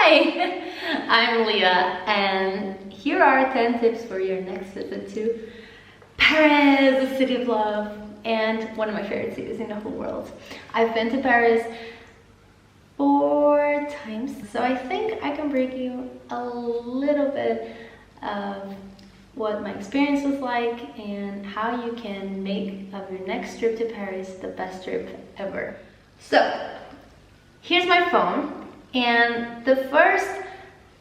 Hi, I'm Leah, and here are 10 tips for your next visit to Paris, the city of love, and one of my favorite cities in the whole world. I've been to Paris 4 times, so I think I can bring you a little bit of what my experience was like and how you can make of your next trip to Paris the best trip ever. So, here's my phone. And the first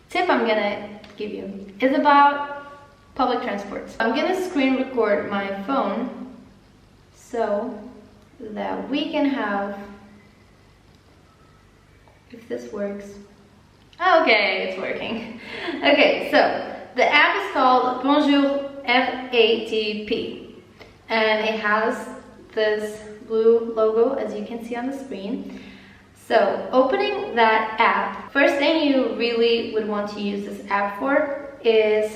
tip I'm gonna give you is about public transport. I'm gonna screen record my phone so that we can have, if this works. Okay, it's working. Okay, so the app is called BONJOUR RATP, and it has this blue logo as you can see on the screen. So, opening that app, first thing you really would want to use this app for is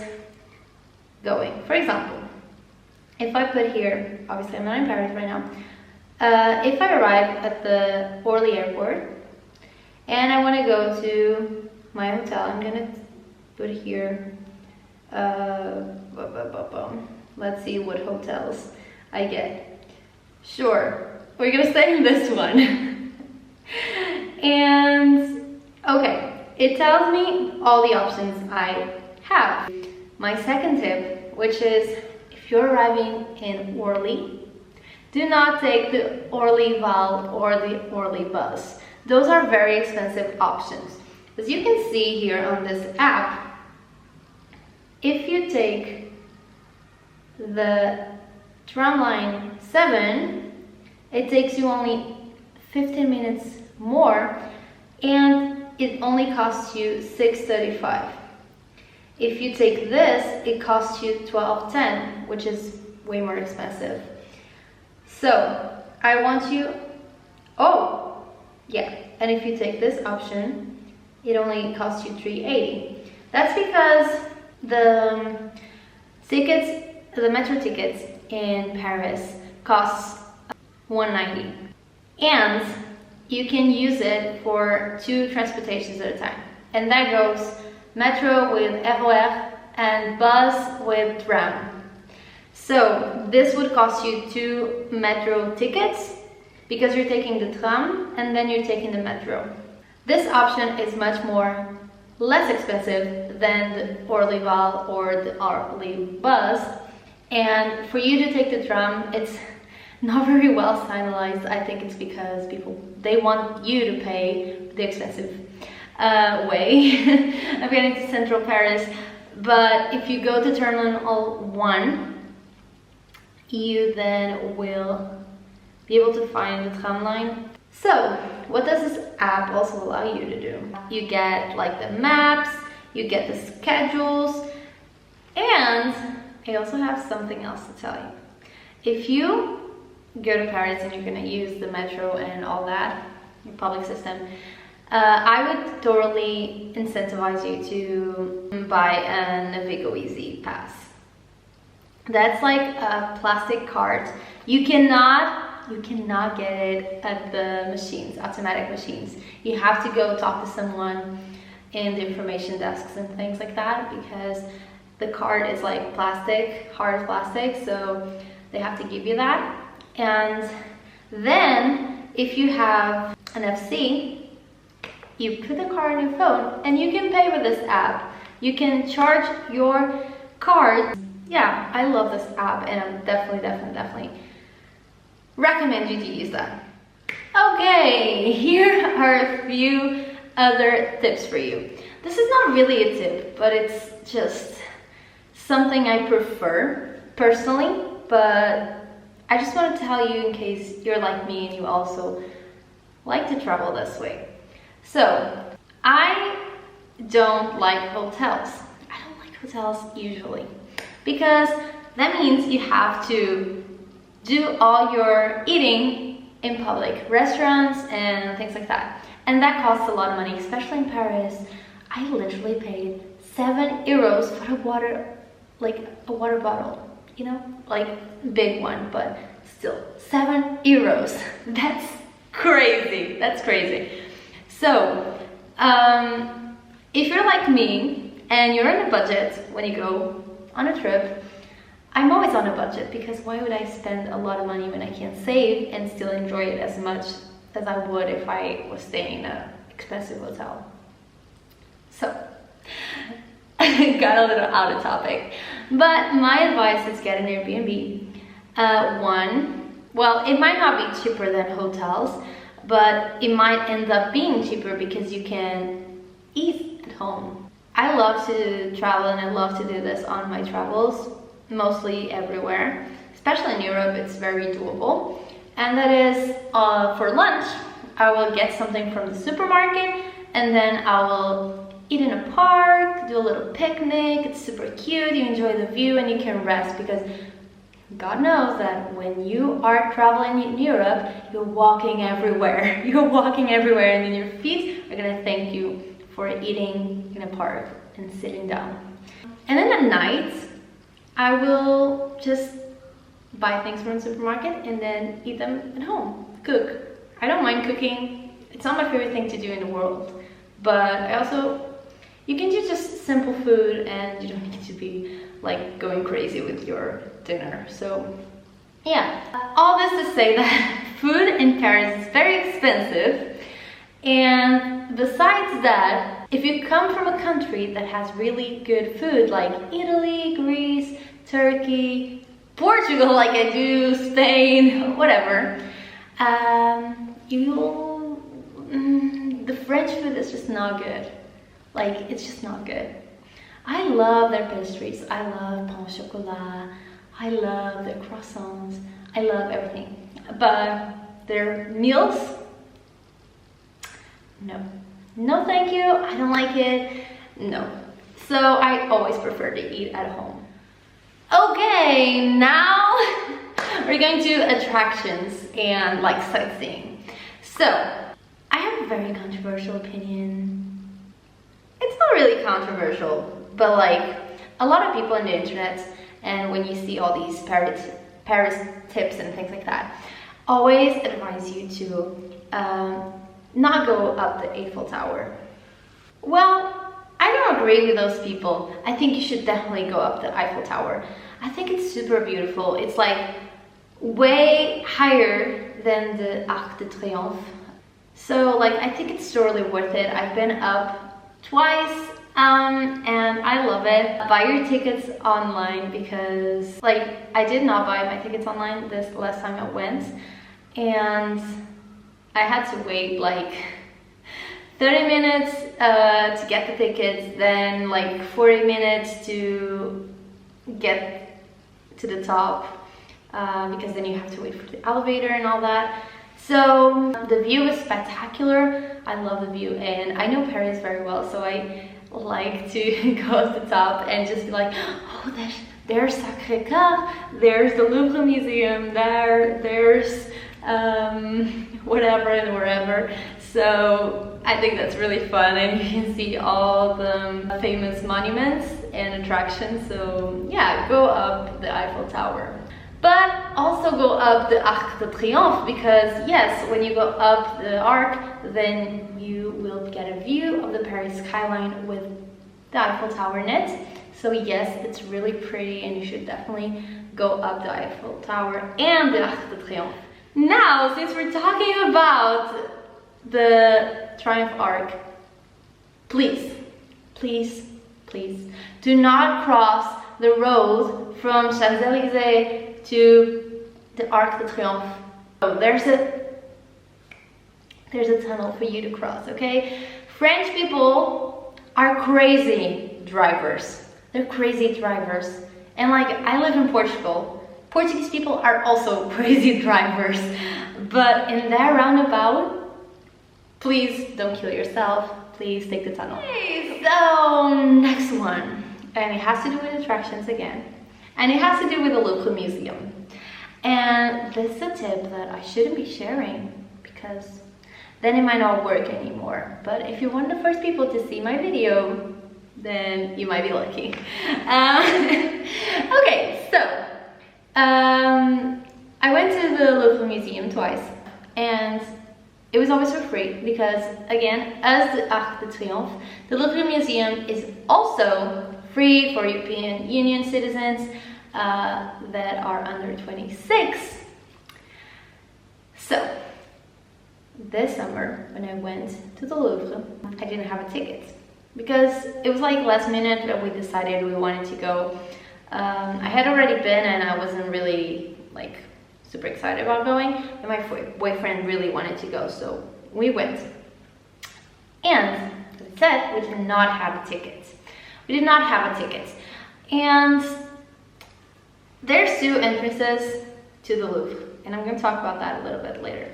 going. For example, if I put here, obviously I'm not in Paris right now, if I arrive at the Orly airport and I want to go to my hotel, I'm going to put here, let's see what hotels I get. Sure, we're going to stay in this one. And okay, it tells me all the options I have. My second tip, which is if you're arriving in Orly, do not take the ORLYVAL or the ORLYBUS. Those are very expensive options. As you can see here on this app, if you take the tram line 7, it takes you only 15 minutes more, and it only costs you $6.35. If you take this, it costs you $12.10, which is way more expensive. So I want you, oh yeah, and if you take this option, it only costs you $3.80. That's because the tickets, the metro tickets in Paris costs $1.90, and you can use it for 2 transportations at a time. And that goes metro with RER and bus with TRAM. So this would cost you 2 metro tickets because you're taking the tram and then you're taking the metro. This option is much less expensive than the ORLYVAL or the ORLYBUS. And for you to take the tram, it's not very well signalized. I think it's because they want you to pay the expensive way of getting to central Paris. But if you go to Terminal 1, you then will be able to find the tram line. So, what does this app also allow you to do? You get like the maps, you get the schedules, and I also have something else to tell you. If you go to Paris and you're gonna use the metro and all that, your public system, I would totally incentivize you to buy a NAVIGO Easy Pass. That's like a plastic card. You cannot get it at the machines, automatic machines. You have to go talk to someone in the information desks and things like that, because the card is like plastic, hard plastic, so they have to give you that. And then if you have an FC, you put the card on your phone and you can pay with this app. You can charge your card. Yeah, I love this app, and I'm definitely recommend you to use that. Okay, here are a few other tips for you. This is not really a tip, but it's just something I prefer personally, but I just want to tell you in case you're like me and you also like to travel this way. So, I don't like hotels. I don't like hotels usually, because that means you have to do all your eating in public, restaurants and things like that. And that costs a lot of money, especially in Paris. I literally paid €7 for a water, like a water bottle. You know, like big one, but still €7. That's crazy. That's crazy. So if you're like me and you're on a budget when you go on a trip, I'm always on a budget, because why would I spend a lot of money when I can save and still enjoy it as much as I would if I was staying in an expensive hotel? So, got a little out of topic, but my advice is get an Airbnb. Well, it might not be cheaper than hotels, but it might end up being cheaper because you can eat at home. I love to travel, and I love to do this on my travels, mostly everywhere, especially in Europe. It's very doable, and that is for lunch I will get something from the supermarket, and then I will eat in a park, do a little picnic. It's super cute, you enjoy the view, and you can rest, because God knows that when you are traveling in Europe, you're walking everywhere. You're walking everywhere, and then your feet are gonna thank you for eating in a park and sitting down. And then at night, I will just buy things from the supermarket and then eat them at home. Cook. I don't mind cooking. It's not my favorite thing to do in the world, but I also, you can do just simple food and you don't need to be like going crazy with your dinner. So yeah, all this to say that food in Paris is very expensive, and besides that, if you come from a country that has really good food like Italy, Greece, Turkey, Portugal like I do, Spain, whatever, the French food is just not good. Like, it's just not good. I love their pastries. I love pain au chocolat. I love their croissants. I love everything. But their meals, no. No thank you, I don't like it, no. So I always prefer to eat at home. Okay, now we're going to attractions and like sightseeing. So, I have a very controversial opinion. It's not really controversial, but like a lot of people on the internet, and when you see all these Paris tips and things like that, always advise you to not go up the Eiffel Tower. Well, I don't agree with those people. I think you should definitely go up the Eiffel Tower. I think it's super beautiful. It's like way higher than the Arc de Triomphe. So like, I think it's totally worth it. I've been up twice and I love it. Buy your tickets online, because like I did not buy my tickets online this last time I went, and I had to wait like 30 minutes to get the tickets, then like 40 minutes to get to the top, because then you have to wait for the elevator and all that. So the view is spectacular. I love the view, and I know Paris very well, so I like to go to the top and just be like, oh, there's Sacré-Cœur, there's the Louvre Museum, there's whatever and wherever. So I think that's really fun, and you can see all the famous monuments and attractions. So yeah, go up the Eiffel Tower. But also go up the Arc de Triomphe, because yes, when you go up the Arc, then you will get a view of the Paris skyline with the Eiffel Tower in it. So yes, it's really pretty, and you should definitely go up the Eiffel Tower and the Arc de Triomphe. Now, since we're talking about the Triumph Arc, please, please, please do not cross the road from Champs-Élysées to the Arc de Triomphe. Oh, there's a tunnel for you to cross, okay? French people are crazy drivers. They're crazy drivers. And like, I live in Portugal. Portuguese people are also crazy drivers. But in that roundabout, please don't kill yourself. Please take the tunnel. Okay, so next one. And it has to do with attractions again. And it has to do with the Louvre Museum. And this is a tip that I shouldn't be sharing, because then it might not work anymore. But if you're one of the first people to see my video, then you might be lucky. Okay, so I went to the Louvre Museum twice, and it was always for free because, again, as the Arc de Triomphe, the Louvre Museum is also free for European Union citizens that are under 26. So, this summer, when I went to the Louvre, I didn't have a ticket because it was like last minute that we decided we wanted to go. I had already been and I wasn't really like super excited about going, and my boyfriend really wanted to go, so we went. And as I said, we did not have a ticket. We did not have a ticket. And there's 2 entrances to the Louvre, and I'm going to talk about that a little bit later.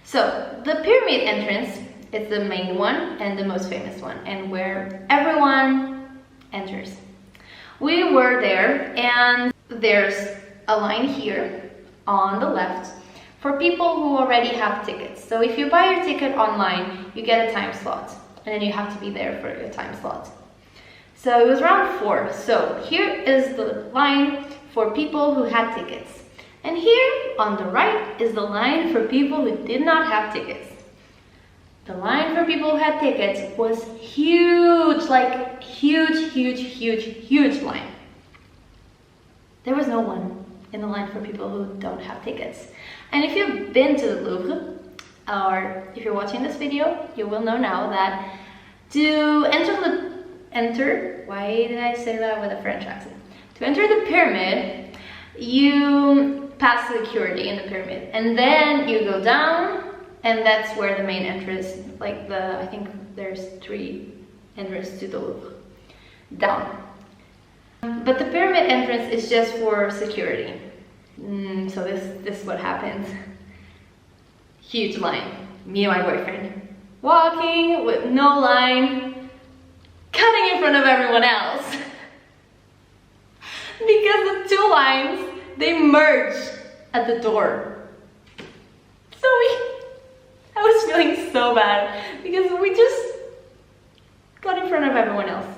So the pyramid entrance is the main one and the most famous one, and where everyone enters. We were there, and there's a line here on the left for people who already have tickets. So if you buy your ticket online, you get a time slot, and then you have to be there for your time slot. So it was around 4. So here is the line for people who had tickets. And here on the right is the line for people who did not have tickets. The line for people who had tickets was huge, like huge line. There was no one in the line for people who don't have tickets. And if you've been to the Louvre, or if you're watching this video, you will know now that to enter, why did I say that with a French accent? To enter the pyramid, you pass security in the pyramid, and then you go down, and that's where the main entrance, like I think there's 3 entrances to the Louvre, down. But the pyramid entrance is just for security. So this is what happens. Huge line. Me and my boyfriend walking with no line, cutting in front of everyone else. Because the 2 lines, they merge at the door. So I was feeling so bad because we just got in front of everyone else.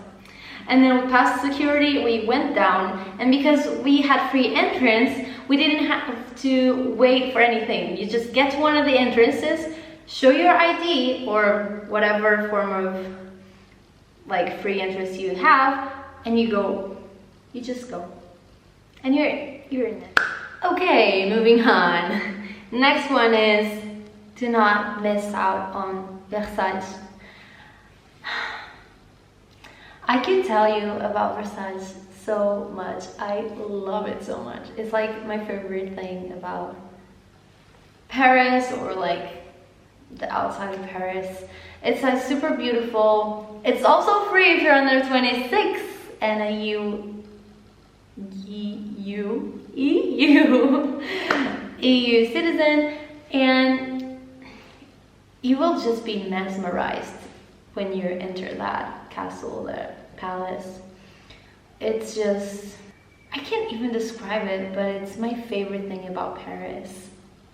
And then we passed security, we went down, and because we had free entrance, we didn't have to wait for anything. You just get to one of the entrances, show your ID or whatever form of like free entrance you have, and you go. You just go. And you're in it. Okay, moving on. Next one is do not miss out on Versailles. I can tell you about Versailles so much. I love it so much. It's like my favorite thing about Paris, or like the outside of Paris. It's like super beautiful. It's also free if you're under 26 and a EU citizen, and you will just be mesmerized when you enter that castle, that palace. It's just, I can't even describe it, but it's my favorite thing about Paris.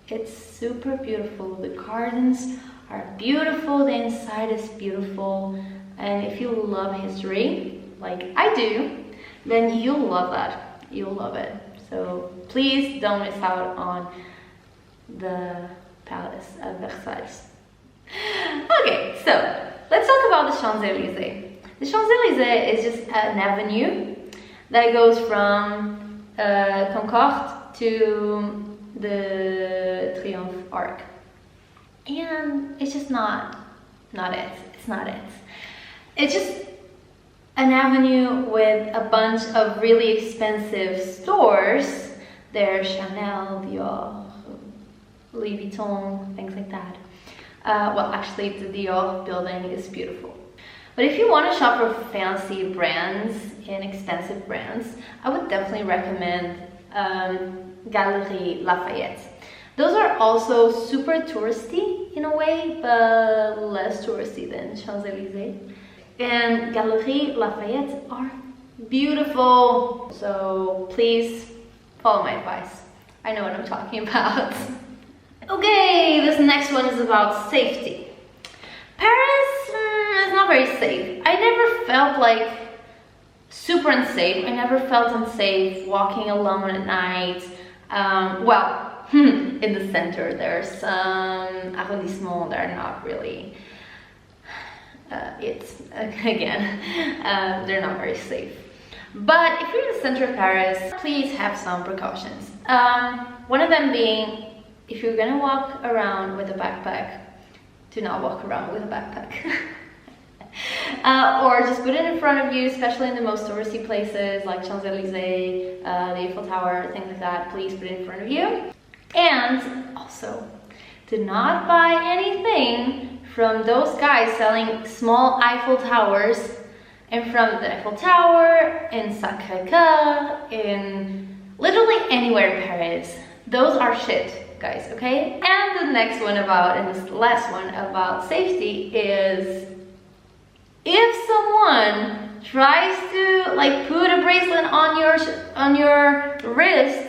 It's super beautiful. The gardens are beautiful, the inside is beautiful, and if you love history, like I do, then you'll love that. You'll love it. So please don't miss out on the palace of Versailles. Okay, so let's talk about the Champs-Élysées. The Champs-Élysées is just an avenue that goes from Concorde to the Triomphe Arc. And it's just not it. It's not it. It's just an avenue with a bunch of really expensive stores. There's Chanel, Dior, Louis Vuitton, things like that. Well, actually the Dior building is beautiful. But if you want to shop for fancy brands and expensive brands, I would definitely recommend Galeries Lafayette. Those are also super touristy in a way, but less touristy than Champs-Élysées. And Galeries Lafayette are beautiful. So please follow my advice. I know what I'm talking about. Okay, this next one is about safety. Paris is not very safe. I never felt like super unsafe. I never felt unsafe walking alone at night. in the center. There are some arrondissements that are not really, they're not very safe. But if you're in the center of Paris, please have some precautions. One of them being, if you're gonna walk around with a backpack, do not walk around with a backpack. Or just put it in front of you, especially in the most touristy places like Champs-Élysées, the Eiffel Tower, things like that. Please put it in front of you. And also, do not buy anything from those guys selling small Eiffel Towers in front of the Eiffel Tower, in Sacré-Cœur, in literally anywhere in Paris. Those are shit, guys, okay? And the next one about, and this last one about safety is, if someone tries to like put a bracelet on your wrist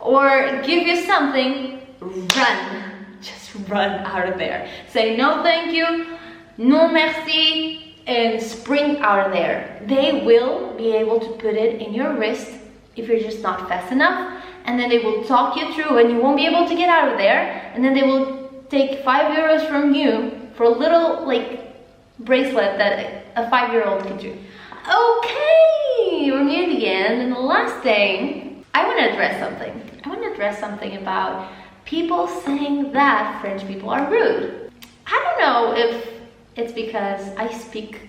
or give you something, run. Just run out of there. Say no thank you, no merci, and sprint out of there. They will be able to put it in your wrist if you're just not fast enough, and then they will talk you through and you won't be able to get out of there, and then they will take 5 euros from you for a little like bracelet that a 5-year-old could do. Okay, we're muted again, and the last thing, I want to address something. I want to address something about people saying that French people are rude. I don't know if it's because I speak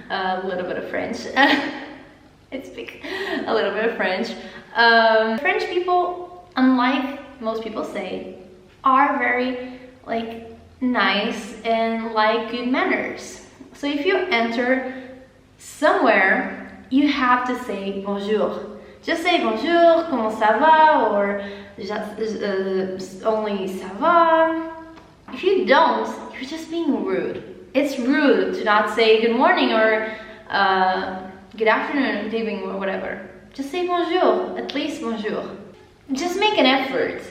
a little bit of French. I speak a little bit of French. French people, unlike most people say, are very like nice and like good manners. So if you enter somewhere, you have to say bonjour. Just say bonjour, comment ça va, or only ça va. If you don't, you're just being rude. It's rude to not say good morning or good afternoon, good evening, or whatever. Just say bonjour, at least bonjour. Just make an effort.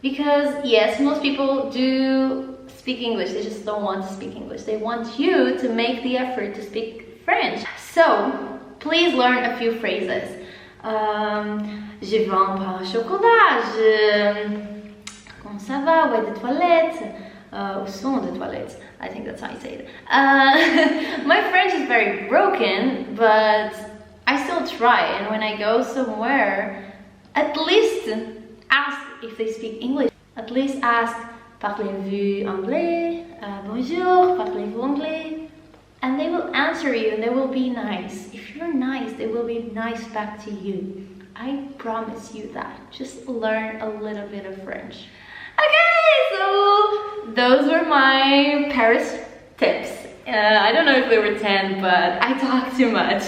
Because yes, most people do speak English, they just don't want to speak English. They want you to make the effort to speak French. So, please learn a few phrases. Je vais en prendre un chocolat, comment ça va, ouais, des toilettes, où sont des toilettes? I think that's how you say it. My French is very broken, but I still try, and when I go somewhere, at least ask if they speak English. At least ask, parlez-vous anglais? Bonjour, parlez-vous anglais? And they will answer you and they will be nice. If you're nice, they will be nice back to you. I promise you that. Just learn a little bit of French. Okay, so those were my Paris tips. I don't know if they were 10, but I talked too much.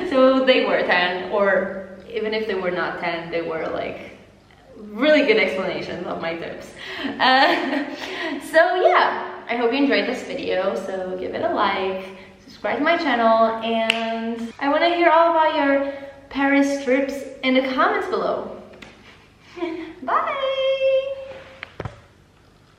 So they were 10, or even if they were not 10, they were like really good explanations of my tips. So yeah, I hope you enjoyed this video. So give it a like, subscribe to my channel, and I want to hear all about your Paris trips in the comments below. Bye!